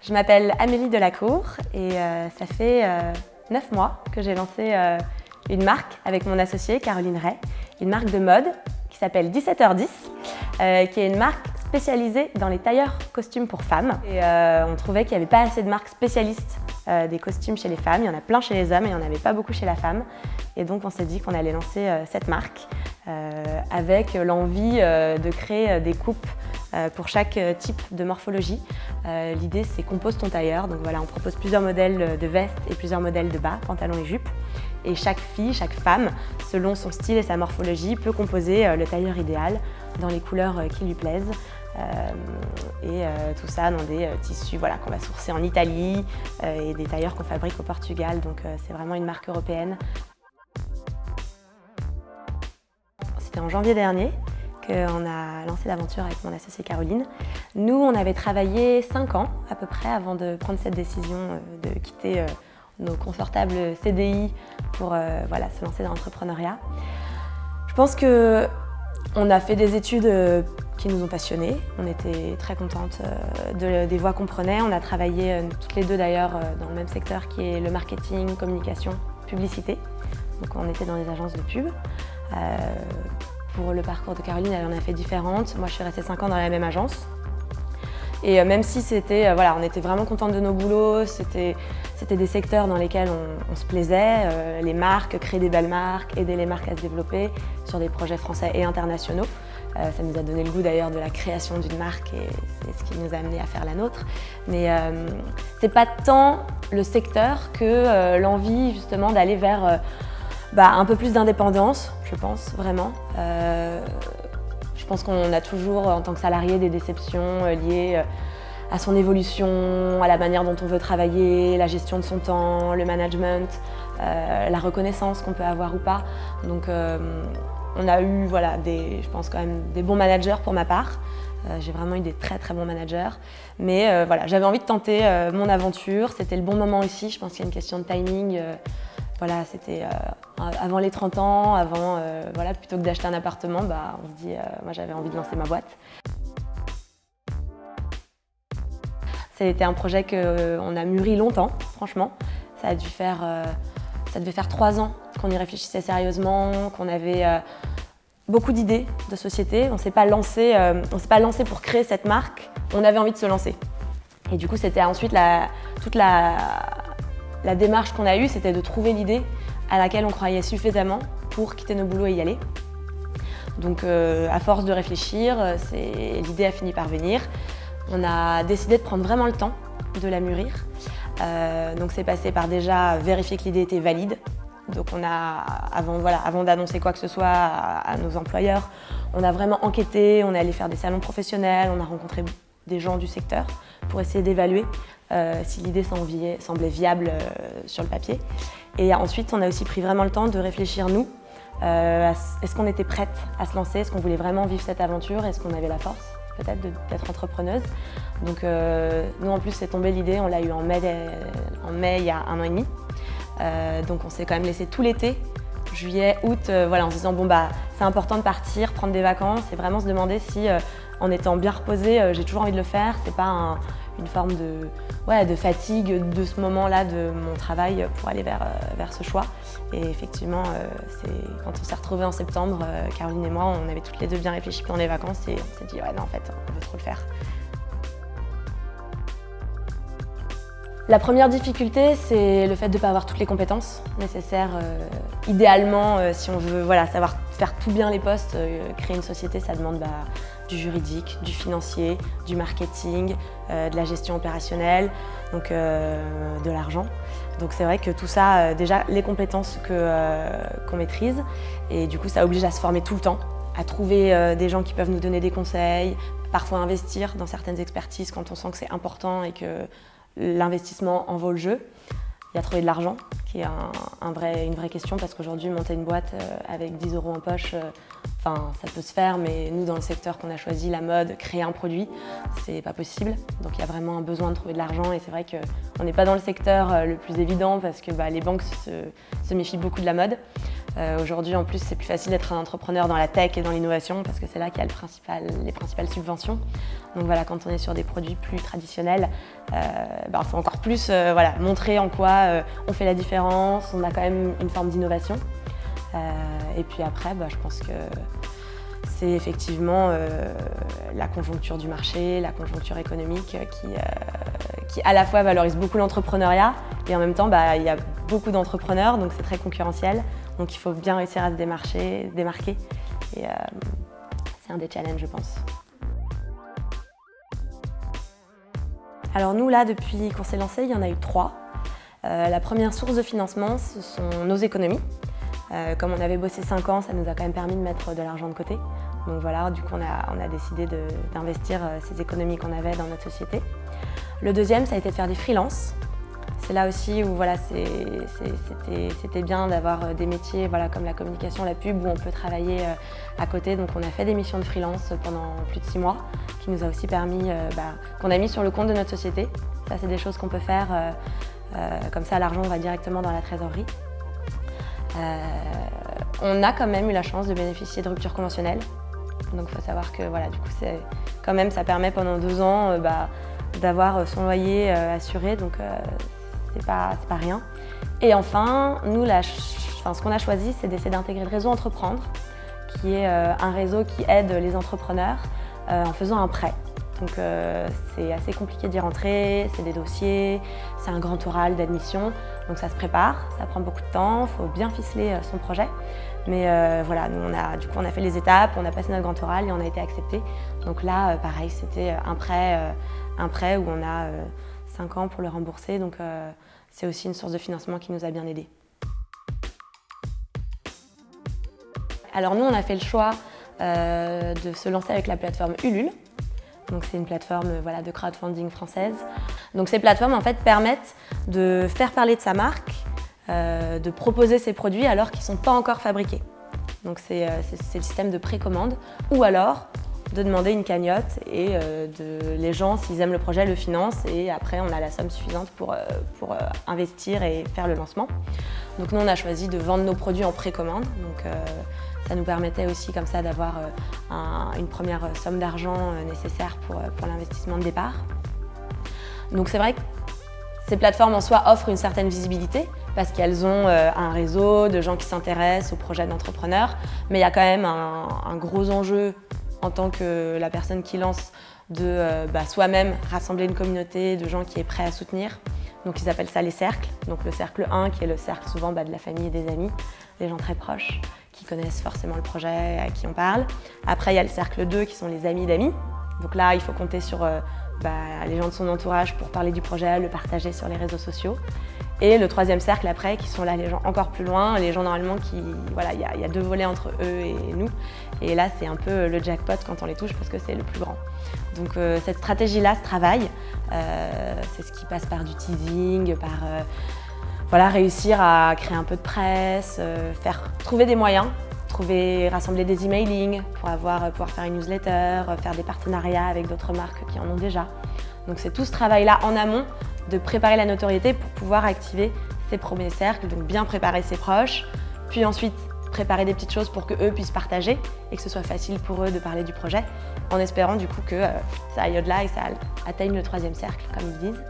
Je m'appelle Amélie Delacour et ça fait 9 mois que j'ai lancé une marque avec mon associée Caroline Ray, une marque de mode qui s'appelle 17h10, qui est une marque spécialisée dans les tailleurs costumes pour femmes. Et on trouvait qu'il n'y avait pas assez de marques spécialistes des costumes chez les femmes. Il y en a plein chez les hommes et il n'y en avait pas beaucoup chez la femme. Et donc on s'est dit qu'on allait lancer cette marque avec l'envie de créer des coupes pour chaque type de morphologie. L'idée c'est compose ton tailleur. Donc voilà, on propose plusieurs modèles de vestes et plusieurs modèles de bas, pantalons et jupes. Et chaque fille, chaque femme, selon son style et sa morphologie, peut composer le tailleur idéal dans les couleurs qui lui plaisent. Tout ça dans des tissus qu'on va sourcer en Italie et des tailleurs qu'on fabrique au Portugal. Donc c'est vraiment une marque européenne. C'était en janvier dernier qu'on a lancé l'aventure avec mon associée Caroline. Nous, on avait travaillé 5 ans à peu près avant de prendre cette décision de quitter nos confortables CDI pour se lancer dans l'entrepreneuriat. Je pense qu'on a fait des études qui nous ont passionnés. On était très contentes des voies qu'on prenait. On a travaillé toutes les deux d'ailleurs dans le même secteur qui est le marketing, communication, publicité. Donc on était dans les agences de pub. Pour le parcours de Caroline, elle en a fait différentes. Moi, je suis restée 5 ans dans la même agence. Et même si on était vraiment contentes de nos boulots, c'était des secteurs dans lesquels on se plaisait, les marques, créer des belles marques, aider les marques à se développer sur des projets français et internationaux. Ça nous a donné le goût d'ailleurs de la création d'une marque et c'est ce qui nous a amené à faire la nôtre. Mais c'est pas tant le secteur que l'envie justement d'aller vers un peu plus d'indépendance, je pense vraiment. Je pense qu'on a toujours, en tant que salarié, des déceptions liées à son évolution, à la manière dont on veut travailler, la gestion de son temps, le management, la reconnaissance qu'on peut avoir ou pas. Donc on a eu je pense quand même des bons managers pour ma part. J'ai vraiment eu des très très bons managers. Mais j'avais envie de tenter mon aventure. C'était le bon moment aussi. Je pense qu'il y a une question de timing. C'était avant les 30 ans, plutôt que d'acheter un appartement, on se dit, moi j'avais envie de lancer ma boîte. C'était un projet qu'on a mûri longtemps, franchement. Ça devait faire 3 ans qu'on y réfléchissait sérieusement, qu'on avait beaucoup d'idées de société. On ne s'est pas lancé pour créer cette marque, on avait envie de se lancer. Et du coup, c'était ensuite toute la démarche qu'on a eue, c'était de trouver l'idée à laquelle on croyait suffisamment pour quitter nos boulots et y aller. Donc à force de réfléchir, l'idée a fini par venir. On a décidé de prendre vraiment le temps de la mûrir. Donc c'est passé par déjà vérifier que l'idée était valide. Donc avant d'annoncer quoi que ce soit à nos employeurs, on a vraiment enquêté, on est allé faire des salons professionnels, on a rencontré des gens du secteur pour essayer d'évaluer si l'idée semblait viable sur le papier. Et ensuite, on a aussi pris vraiment le temps de réfléchir, nous, est-ce qu'on était prête à se lancer, est-ce qu'on voulait vraiment vivre cette aventure, est-ce qu'on avait la force peut-être d'être entrepreneuse. Donc nous, en plus, c'est tombé l'idée, on l'a eu en mai il y a 1 an et demi. Donc on s'est quand même laissé tout l'été, juillet, août, en se disant c'est important de partir, prendre des vacances et vraiment se demander si en étant bien reposée, j'ai toujours envie de le faire. C'est pas une forme de fatigue de ce moment-là de mon travail pour aller vers ce choix. Et effectivement, quand on s'est retrouvés en septembre, Caroline et moi, on avait toutes les deux bien réfléchi pendant les vacances et on s'est dit non, en fait, on veut trop le faire. La première difficulté, c'est le fait de ne pas avoir toutes les compétences nécessaires. Idéalement, si on veut savoir faire tout bien les postes, créer une société, ça demande du juridique, du financier, du marketing, de la gestion opérationnelle, donc de l'argent. Donc c'est vrai que tout ça, déjà les compétences qu'on maîtrise, et du coup ça oblige à se former tout le temps, à trouver des gens qui peuvent nous donner des conseils, parfois investir dans certaines expertises quand on sent que c'est important et que l'investissement en vaut le jeu. Il y a trouvé de l'argent, qui est une vraie question, parce qu'aujourd'hui, monter une boîte avec 10 € en poche, ça peut se faire, mais nous, dans le secteur qu'on a choisi, la mode, créer un produit, c'est pas possible. Donc il y a vraiment un besoin de trouver de l'argent, et c'est vrai qu'on n'est pas dans le secteur le plus évident, parce que les banques se méfient beaucoup de la mode. Aujourd'hui, en plus, c'est plus facile d'être un entrepreneur dans la tech et dans l'innovation parce que c'est là qu'il y a les principales subventions. Donc voilà, quand on est sur des produits plus traditionnels, il faut encore plus montrer en quoi on fait la différence, on a quand même une forme d'innovation. Et puis après, je pense que c'est effectivement la conjoncture du marché, la conjoncture économique qui à la fois valorise beaucoup l'entrepreneuriat et en même temps il y a beaucoup d'entrepreneurs, donc c'est très concurrentiel. Donc il faut bien réussir à se démarquer et c'est un des challenges, je pense. Alors nous là, depuis qu'on s'est lancé, il y en a eu 3. La première source de financement, ce sont nos économies. Comme on avait bossé 5 ans, ça nous a quand même permis de mettre de l'argent de côté. Donc voilà, du coup on a décidé d'investir ces économies qu'on avait dans notre société. Le deuxième, ça a été de faire des freelances. C'est là aussi où c'était bien d'avoir des métiers comme la communication, la pub, où on peut travailler à côté. Donc on a fait des missions de freelance pendant plus de 6 mois, qui nous a aussi permis, qu'on a mis sur le compte de notre société. Ça, c'est des choses qu'on peut faire, comme ça l'argent va directement dans la trésorerie. On a quand même eu la chance de bénéficier de rupture conventionnelle. Donc il faut savoir que du coup, ça permet pendant 2 ans d'avoir son loyer assuré. Donc c'est pas rien. Et enfin, nous, ce qu'on a choisi, c'est d'essayer d'intégrer le réseau Entreprendre, qui est un réseau qui aide les entrepreneurs en faisant un prêt. Donc c'est assez compliqué d'y rentrer, c'est des dossiers, c'est un grand oral d'admission, donc ça se prépare, ça prend beaucoup de temps, il faut bien ficeler son projet. Mais nous on a fait les étapes, on a passé notre grand oral et on a été accepté. Donc là, pareil, c'était un prêt où on a 5 ans pour le rembourser, donc c'est aussi une source de financement qui nous a bien aidés. Alors nous, on a fait le choix de se lancer avec la plateforme Ulule. Donc c'est une plateforme de crowdfunding française. Donc ces plateformes en fait permettent de faire parler de sa marque, de proposer ses produits alors qu'ils ne sont pas encore fabriqués. Donc c'est le système de précommande ou alors de demander une cagnotte et les gens, s'ils aiment le projet, le financent et après on a la somme suffisante pour investir et faire le lancement. Donc nous on a choisi de vendre nos produits en précommande. Donc ça nous permettait aussi comme ça d'avoir une première somme d'argent nécessaire pour l'investissement de départ. Donc c'est vrai que ces plateformes en soi offrent une certaine visibilité parce qu'elles ont un réseau de gens qui s'intéressent aux projets d'entrepreneurs, mais il y a quand même un gros enjeu en tant que la personne qui lance de soi-même rassembler une communauté de gens qui est prêt à soutenir. Donc ils appellent ça les cercles. Donc le cercle 1 qui est le cercle souvent de la famille et des amis, des gens très proches qui connaissent forcément le projet, à qui on parle. Après il y a le cercle 2 qui sont les amis d'amis. Donc là il faut compter sur les gens de son entourage pour parler du projet, le partager sur les réseaux sociaux. Et le 3e cercle après, qui sont là les gens encore plus loin, les gens normalement il y a 2 volets entre eux et nous. Et là c'est un peu le jackpot quand on les touche parce que c'est le plus grand. Donc cette stratégie-là se travaille. C'est ce qui passe par du teasing, par réussir à créer un peu de presse, trouver des moyens, rassembler des emailings pour pouvoir faire une newsletter, faire des partenariats avec d'autres marques qui en ont déjà. Donc c'est tout ce travail-là en amont de préparer la notoriété pour pouvoir activer ses premiers cercles, donc bien préparer ses proches, puis ensuite préparer des petites choses pour qu'eux puissent partager et que ce soit facile pour eux de parler du projet, en espérant du coup que ça aille au-delà et que ça atteigne le 3e cercle, comme ils disent.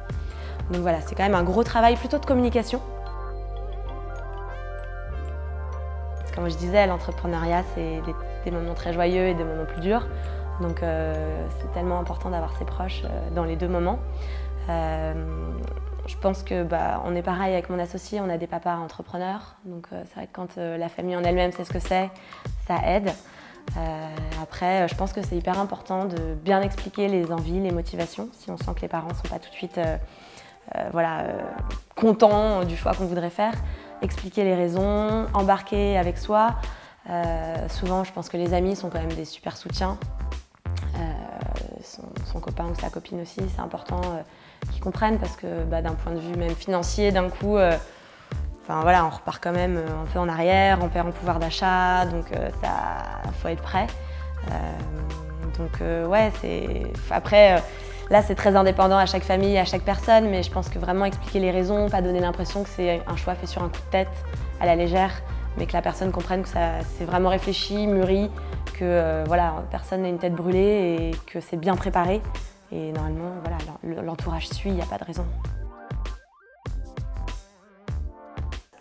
Donc voilà, c'est quand même un gros travail plutôt de communication. Comme je disais, l'entrepreneuriat, c'est des moments très joyeux et des moments plus durs. Donc c'est tellement important d'avoir ses proches dans les 2 moments. Je pense que on est pareil avec mon associé, on a des papas entrepreneurs. Donc c'est vrai que quand la famille en elle-même sait ce que c'est, ça aide. Après, je pense que c'est hyper important de bien expliquer les envies, les motivations, si on sent que les parents ne sont pas tout de suite contents du choix qu'on voudrait faire. Expliquer les raisons, embarquer avec soi. Souvent, je pense que les amis sont quand même des super soutiens. Son copain ou sa copine aussi, c'est important qu'ils comprennent parce que d'un point de vue même financier, d'un coup, on repart quand même un peu en arrière, on perd en pouvoir d'achat, donc faut être prêt. Après, là c'est très indépendant à chaque famille, à chaque personne, mais je pense que vraiment expliquer les raisons, pas donner l'impression que c'est un choix fait sur un coup de tête, à la légère, mais que la personne comprenne que c'est vraiment réfléchi, mûri, que voilà, personne n'a une tête brûlée et que c'est bien préparé. Et normalement, voilà, l'entourage suit, il n'y a pas de raison.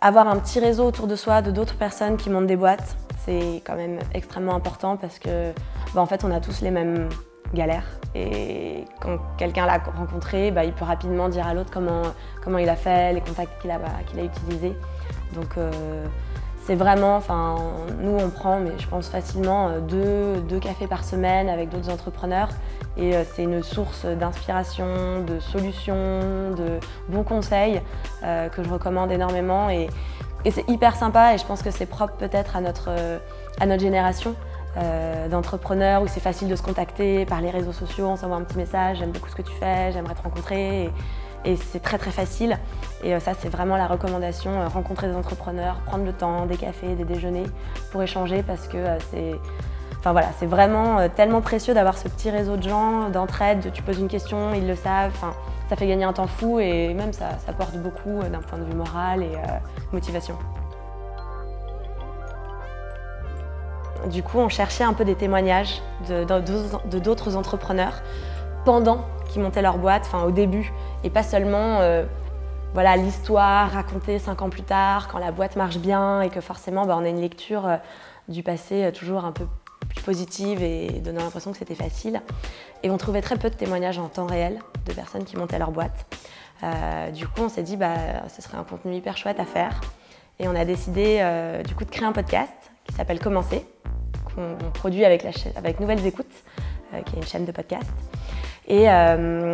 Avoir un petit réseau autour de soi, de d'autres personnes qui montent des boîtes, c'est quand même extrêmement important parce que, en fait, on a tous les mêmes galères. Et quand quelqu'un l'a rencontré, il peut rapidement dire à l'autre comment il a fait, les contacts qu'il a utilisés. Donc c'est vraiment, nous on prend, mais je pense facilement deux cafés par semaine avec d'autres entrepreneurs. Et c'est une source d'inspiration, de solutions, de bons conseils que je recommande énormément. Et c'est hyper sympa et je pense que c'est propre peut-être à notre génération d'entrepreneurs où c'est facile de se contacter par les réseaux sociaux, on s'envoie un petit message, j'aime beaucoup ce que tu fais, j'aimerais te rencontrer. Et c'est très très facile. Et ça, c'est vraiment la recommandation, rencontrer des entrepreneurs, prendre le temps, des cafés, des déjeuners pour échanger parce que c'est vraiment tellement précieux d'avoir ce petit réseau de gens, d'entraide, tu poses une question, ils le savent. Ça fait gagner un temps fou et même ça apporte beaucoup d'un point de vue moral et motivation. Du coup, on cherchait un peu des témoignages de d'autres entrepreneurs pendant qu'ils montaient leur boîte, au début, et pas seulement l'histoire racontée 5 ans plus tard, quand la boîte marche bien et que forcément on a une lecture du passé toujours un peu plus positive et donnant l'impression que c'était facile. Et on trouvait très peu de témoignages en temps réel de personnes qui montaient leur boîte. Du coup, on s'est dit ce serait un contenu hyper chouette à faire. Et on a décidé de créer un podcast qui s'appelle Commencer, qu'on produit avec Nouvelles Écoutes, qui est une chaîne de podcast. Et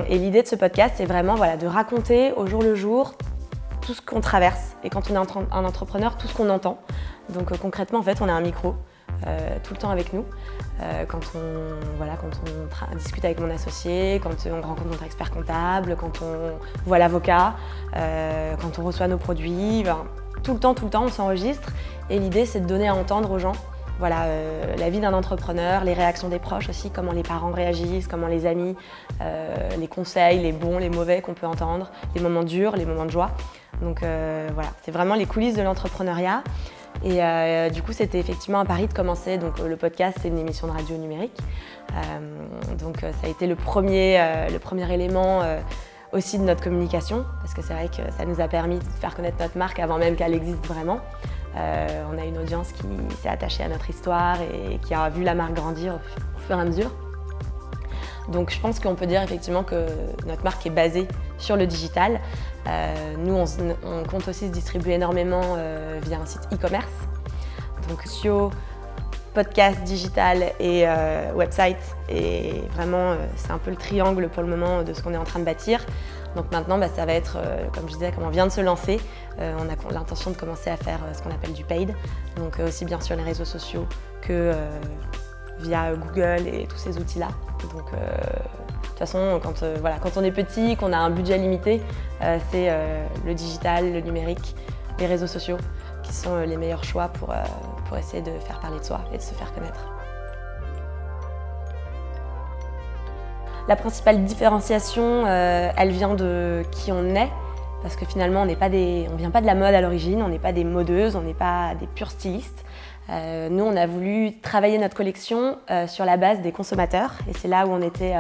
l'idée de ce podcast, c'est vraiment de raconter au jour le jour tout ce qu'on traverse. Et quand on est un entrepreneur, tout ce qu'on entend. Donc concrètement, en fait, on a un micro tout le temps avec nous. Quand on discute avec mon associé, quand on rencontre notre expert comptable, quand on voit l'avocat, quand on reçoit nos produits. Tout le temps, on s'enregistre. Et l'idée, c'est de donner à entendre aux gens la vie d'un entrepreneur, les réactions des proches aussi, comment les parents réagissent, comment les amis, les conseils, les bons, les mauvais qu'on peut entendre, les moments durs, les moments de joie. Donc c'est vraiment les coulisses de l'entrepreneuriat. Et du coup, c'était effectivement un pari de commencer. Donc le podcast, c'est une émission de radio numérique. Donc ça a été le premier élément aussi de notre communication, parce que c'est vrai que ça nous a permis de faire connaître notre marque avant même qu'elle existe vraiment. On a une audience qui s'est attachée à notre histoire et qui a vu la marque grandir au fur et à mesure. Donc je pense qu'on peut dire effectivement que notre marque est basée sur le digital. Nous, on compte aussi se distribuer énormément via un site e-commerce. Donc SEO, podcast, digital et website. Et vraiment, c'est un peu le triangle pour le moment de ce qu'on est en train de bâtir. Donc maintenant, ça va être, comme je disais, comme on vient de se lancer, on a l'intention de commencer à faire ce qu'on appelle du paid. Donc aussi bien sur les réseaux sociaux que via Google et tous ces outils-là. Donc de toute façon, quand on est petit, qu'on a un budget limité, c'est le digital, le numérique, les réseaux sociaux qui sont les meilleurs choix pour essayer de faire parler de soi et de se faire connaître. La principale différenciation, elle vient de qui on est, parce que finalement on ne vient pas de la mode à l'origine, on n'est pas des modeuses, on n'est pas des purs stylistes. Nous, on a voulu travailler notre collection sur la base des consommateurs et c'est là où on était,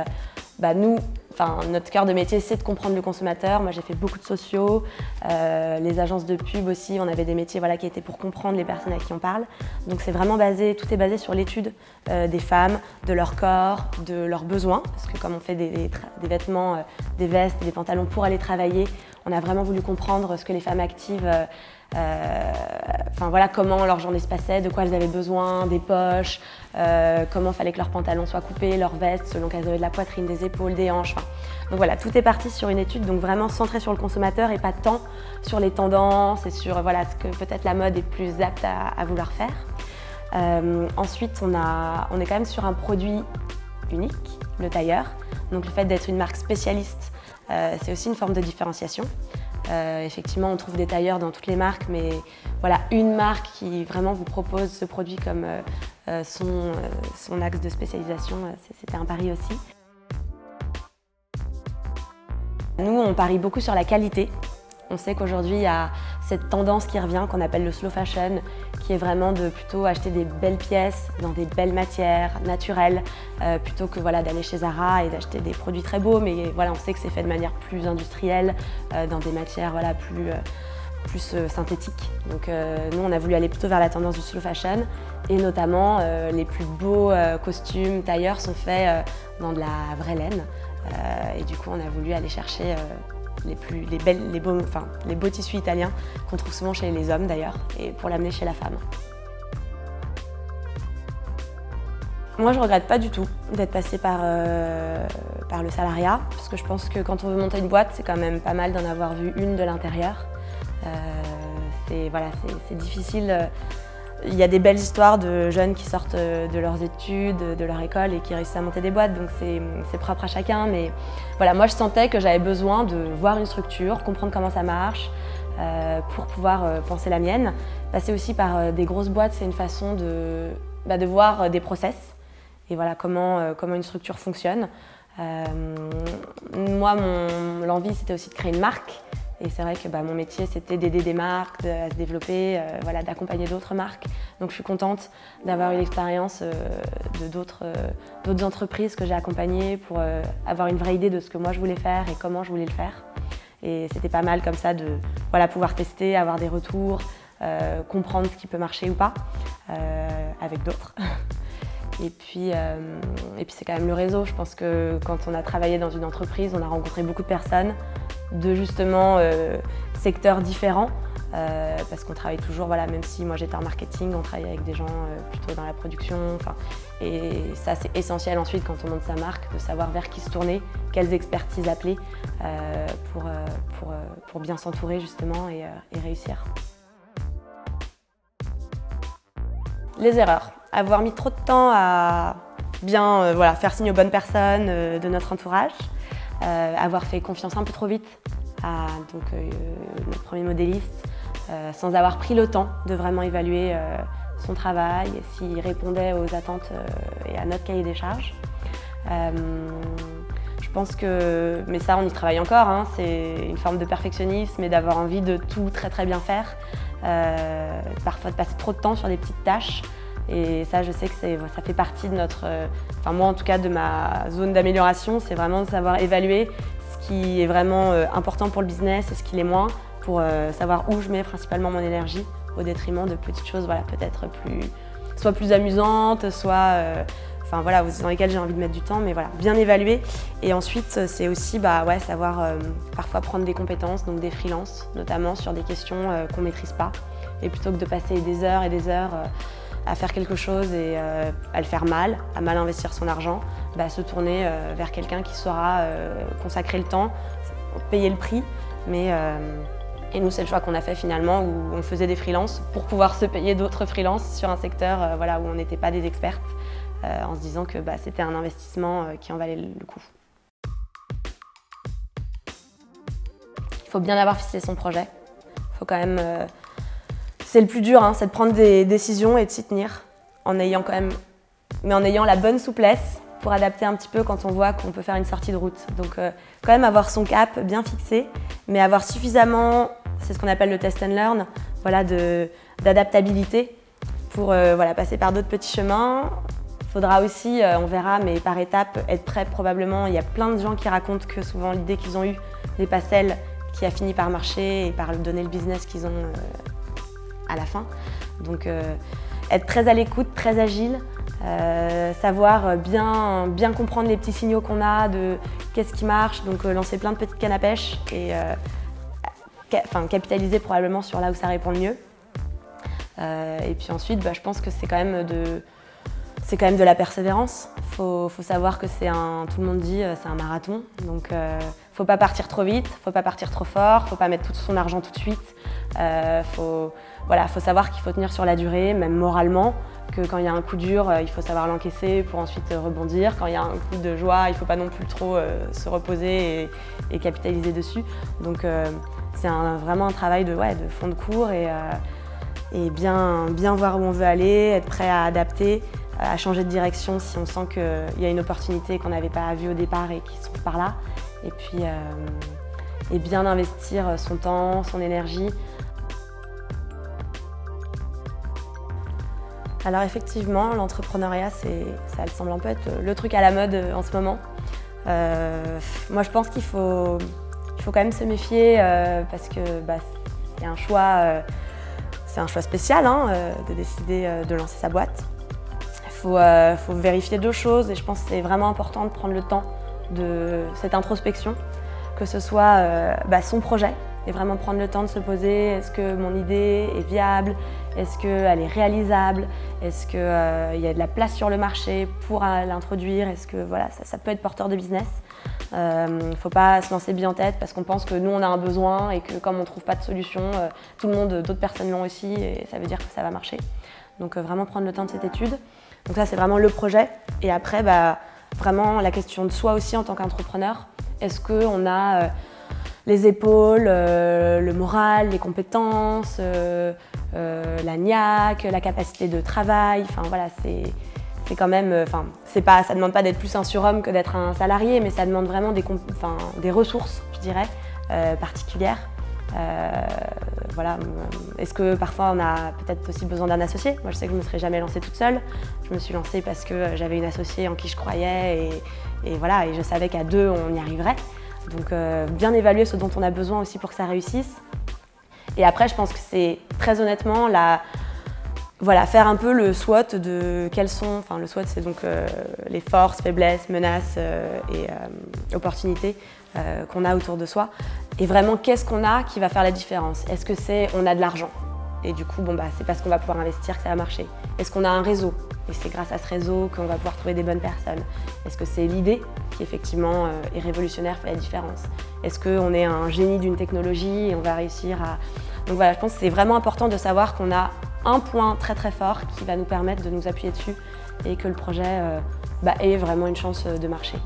notre cœur de métier, c'est de comprendre le consommateur. Moi, j'ai fait beaucoup de sociaux, les agences de pub aussi, on avait des métiers qui étaient pour comprendre les personnes à qui on parle. Donc c'est vraiment tout est basé sur l'étude des femmes, de leur corps, de leurs besoins, parce que comme on fait des vêtements, des vestes et des pantalons pour aller travailler, on a vraiment voulu comprendre ce que les femmes actives comment leur journée se passait, de quoi elles avaient besoin, des poches, comment il fallait que leurs pantalons soient coupés, leurs vestes, selon qu'elles avaient de la poitrine, des épaules, des hanches. Donc voilà, tout est parti sur une étude, donc vraiment centrée sur le consommateur et pas tant sur les tendances et sur ce que peut-être la mode est plus apte à vouloir faire. Ensuite, on est quand même sur un produit unique, le tailleur. Donc le fait d'être une marque spécialiste, c'est aussi une forme de différenciation. Effectivement, on trouve des tailleurs dans toutes les marques, mais une marque qui vraiment vous propose ce produit comme son axe de spécialisation, c'était un pari aussi. Nous, on parie beaucoup sur la qualité. On sait qu'aujourd'hui, il y a cette tendance qui revient, qu'on appelle le slow fashion, qui est vraiment de plutôt acheter des belles pièces dans des belles matières naturelles, plutôt que voilà, d'aller chez Zara et d'acheter des produits très beaux, mais voilà, on sait que c'est fait de manière plus industrielle, dans des matières voilà, plus synthétiques. Donc nous, on a voulu aller plutôt vers la tendance du slow fashion, et notamment les plus beaux costumes tailleurs sont faits dans de la vraie laine. Et du coup, on a voulu aller chercher les beaux tissus italiens qu'on trouve souvent chez les hommes d'ailleurs, et pour l'amener chez la femme. Moi, je ne regrette pas du tout d'être passée par le salariat, parce que je pense que quand on veut monter une boîte, c'est quand même pas mal d'en avoir vu une de l'intérieur. C'est difficile. Il y a des belles histoires de jeunes qui sortent de leurs études, de leur école et qui réussissent à monter des boîtes, donc c'est propre à chacun. Mais voilà, moi je sentais que j'avais besoin de voir une structure, comprendre comment ça marche, pour pouvoir penser la mienne. Passer aussi par des grosses boîtes, c'est une façon de voir des process et voilà comment une structure fonctionne. Moi, l'envie, c'était aussi de créer une marque. Et c'est vrai que mon métier, c'était d'aider des marques à se développer, d'accompagner d'autres marques. Donc je suis contente d'avoir eu l'expérience de d'autres entreprises que j'ai accompagnées pour avoir une vraie idée de ce que moi je voulais faire et comment je voulais le faire. Et c'était pas mal comme ça de pouvoir tester, avoir des retours, comprendre ce qui peut marcher ou pas avec d'autres. Et puis c'est quand même le réseau. Je pense que quand on a travaillé dans une entreprise, on a rencontré beaucoup de personnes de justement secteurs différents, parce qu'on travaille toujours, même si moi j'étais en marketing, on travaille avec des gens plutôt dans la production. Et ça c'est essentiel ensuite quand on monte sa marque, de savoir vers qui se tourner, quelles expertises appeler pour bien s'entourer justement et réussir. Les erreurs. Avoir mis trop de temps à bien faire signe aux bonnes personnes de notre entourage, avoir fait confiance un peu trop vite à notre premier modéliste, sans avoir pris le temps de vraiment évaluer son travail, s'il répondait aux attentes et à notre cahier des charges. Je pense que, mais ça on y travaille encore, c'est une forme de perfectionnisme et d'avoir envie de tout très très bien faire, parfois de passer trop de temps sur des petites tâches. Et ça, je sais que ça fait partie de moi en tout cas, de ma zone d'amélioration, c'est vraiment de savoir évaluer ce qui est vraiment important pour le business et ce qui l'est moins, pour savoir où je mets principalement mon énergie, au détriment de petites choses peut-être soit plus amusantes, soit dans lesquelles j'ai envie de mettre du temps, mais bien évaluer. Et ensuite, c'est aussi savoir parfois prendre des compétences, donc des freelances, notamment sur des questions qu'on ne maîtrise pas. Et plutôt que de passer des heures et des heures à faire quelque chose et à le faire mal, à mal investir son argent, se tourner vers quelqu'un qui saura consacrer le temps, payer le prix. Et nous, c'est le choix qu'on a fait finalement, où on faisait des freelances pour pouvoir se payer d'autres freelances sur un secteur où on n'était pas des expertes, en se disant que c'était un investissement qui en valait le coup. Il faut bien avoir ficelé son projet. Il faut quand même... c'est le plus dur, c'est de prendre des décisions et de s'y tenir, en ayant la bonne souplesse pour adapter un petit peu quand on voit qu'on peut faire une sortie de route. Donc quand même avoir son cap bien fixé, mais avoir suffisamment, c'est ce qu'on appelle le test and learn, d'adaptabilité pour passer par d'autres petits chemins. Il faudra aussi, on verra, mais par étapes, être prêt probablement. Il y a plein de gens qui racontent que souvent l'idée qu'ils ont eue n'est pas celle qui a fini par marcher et par donner le business qu'ils ont à la fin. Donc être très à l'écoute, très agile, savoir bien comprendre les petits signaux qu'on a de qu'est-ce qui marche, donc lancer plein de petites cannes à pêche et capitaliser probablement sur là où ça répond le mieux. Et puis ensuite, je pense que c'est quand même de la persévérance. Faut savoir que tout le monde dit, c'est un marathon, donc faut pas partir trop vite, faut pas partir trop fort, faut pas mettre tout son argent tout de suite. Faut savoir qu'il faut tenir sur la durée, même moralement, que quand il y a un coup dur, il faut savoir l'encaisser pour ensuite rebondir. Quand il y a un coup de joie, il ne faut pas non plus trop se reposer et capitaliser dessus. Donc c'est vraiment un travail de fond de cours et bien voir où on veut aller, être prêt à adapter, à changer de direction si on sent qu'il y a une opportunité qu'on n'avait pas vue au départ et qui se trouve par là. Et puis bien investir son temps, son énergie. Alors effectivement, l'entrepreneuriat, ça semble un peu être le truc à la mode en ce moment. Moi je pense qu'il faut quand même se méfier parce que c'est un choix spécial de décider de lancer sa boîte. Il faut vérifier 2 choses et je pense que c'est vraiment important de prendre le temps de cette introspection, que ce soit son projet et vraiment prendre le temps de se poser, est-ce que mon idée est viable, est-ce qu'elle est réalisable, est-ce qu'il y a de la place sur le marché pour l'introduire, est-ce que voilà, ça peut être porteur de business. Il ne faut pas se lancer bien en tête parce qu'on pense que nous on a un besoin et que comme on ne trouve pas de solution, tout le monde, d'autres personnes l'ont aussi et ça veut dire que ça va marcher. Donc vraiment prendre le temps de cette étude. Donc ça c'est vraiment le projet et après vraiment la question de soi aussi en tant qu'entrepreneur. Est-ce qu'on a les épaules, le moral, les compétences, la niaque, la capacité de travail, enfin voilà, c'est quand même, ça demande pas d'être plus un surhomme que d'être un salarié, mais ça demande vraiment des ressources, je dirais, particulières. Voilà. Est-ce que parfois on a peut-être aussi besoin d'un associé? Moi je sais que je ne me serais jamais lancée toute seule. Je me suis lancée parce que j'avais une associée en qui je croyais et voilà, et je savais qu'à 2 on y arriverait. Donc bien évaluer ce dont on a besoin aussi pour que ça réussisse. Et après je pense que c'est très honnêtement faire un peu le SWOT de quels sont, le SWOT c'est donc les forces, faiblesses, menaces et opportunités qu'on a autour de soi. Et vraiment qu'est-ce qu'on a qui va faire la différence? Est-ce que on a de l'argent? Et du coup, c'est parce qu'on va pouvoir investir que ça va marcher. Est-ce qu'on a un réseau? Et c'est grâce à ce réseau qu'on va pouvoir trouver des bonnes personnes. Est-ce que c'est l'idée qui effectivement est révolutionnaire, fait la différence? Est-ce qu'on est un génie d'une technologie et on va réussir à... Donc voilà, je pense que c'est vraiment important de savoir qu'on a un point très très fort qui va nous permettre de nous appuyer dessus et que le projet ait vraiment une chance de marcher.